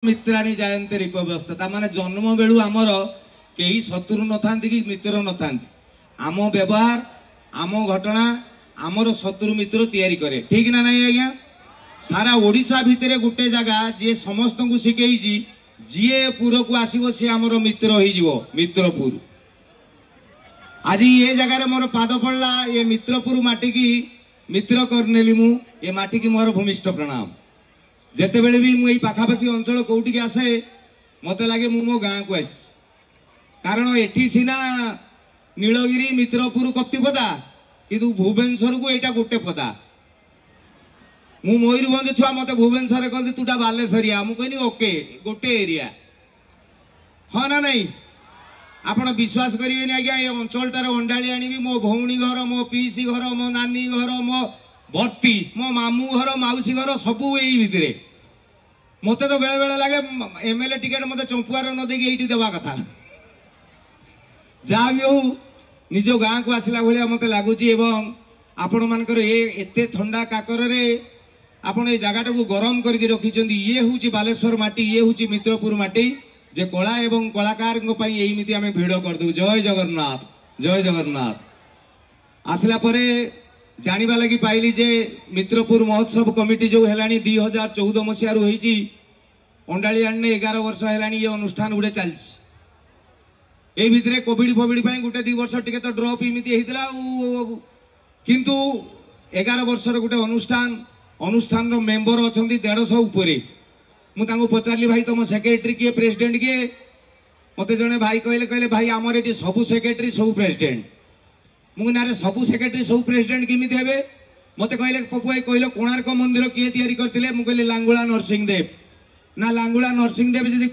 मित्राणी जायन्ते रिपव्यस्तता माने जन्म बेलू आमर कई शत्रु न था कि मित्र न था। आम व्यवहार आम घटना आमर शत्रु मित्र तैयारी करे ठीक ना नहीं आज्ञा। सारा ओडिशा भितर गोटे जगह जी समस्त को शिखई जीए पुर को आसो सी आमर मित्र हो मित्रपुर। आज ये जगार मोर पाद पड़ला ये मित्रपुर माटी की मित्र करनेली मु ये माटी की मोर भूमिष्ठ प्रणाम। जेते बेले भी मुई पाखापाखी अंचल कोउटी के आसे मते लागे मु मो गाँ को आस कारण एठी सिना नीलगिरी मित्रपुर कत्तिपदा किंतु भुवनेश्वर को एटा गोटे पदा। मु मयूरभंज छुआ मते भुवनेश्वर कहते तुटा बालेश्वरिया मु कहनी ओके गोटे एरिया हाँ ना नहीं। आपण विश्वास करेंगे आज्ञा ये अंचलटार अंडाड़ी आनी मो भौणी घर मो पीसी घर मो नानी घर मो भर्ती मो मामू घर माउसी घर सबू यही भितर मत तो बेले बेले लगे एमएलए टिकेट मत चंपुआर न देगी ये देवा कथा जहाँ भी हो निज गाँ को आसला भाया मत लगुच। आपण मानकर एते ठंडा काकर आपण ये जगह को गरम करके रखिंट ये हूँ बालेश्वर माटी ये हूँ मित्रपुर माटी जे कला एवं कलाकार यही आम भिड़ करदे। जय जगन्नाथ जय जगन्नाथ। आसला परे जानिबा लगी पाइली जे मित्रपुर महोत्सव कमिटी जो हेलानी 2014 मसीह होईची अंडाली आने 11 वर्ष हेलानी ये अनुष्ठान गुड़े चलछि। ए भितरे कोविड फोविड पई गुटे 2 वर्ष टिके तो ड्रॉप इमिति हेतिला किंतु 11 वर्षर गुटे अनुष्ठान रो मेंबर अछंती 150 उपरे। मु तांको पचारली भाई तुम सेक्रेटरी किए प्रेसिडेंट किए मते जने भाई कहले भाई आमर एटी सबु सेक्रेटरी सबु प्रेसिडेंट। मुझे सबू सेक्रेटरी सब प्रेसिडेंट केमी हे मत कहले पपु भाई कहल कोणार्क मंदिर किए तैयारी करते मुझे लांगुला नरसिंह देव ना लांगुला नरसिंह देव जदि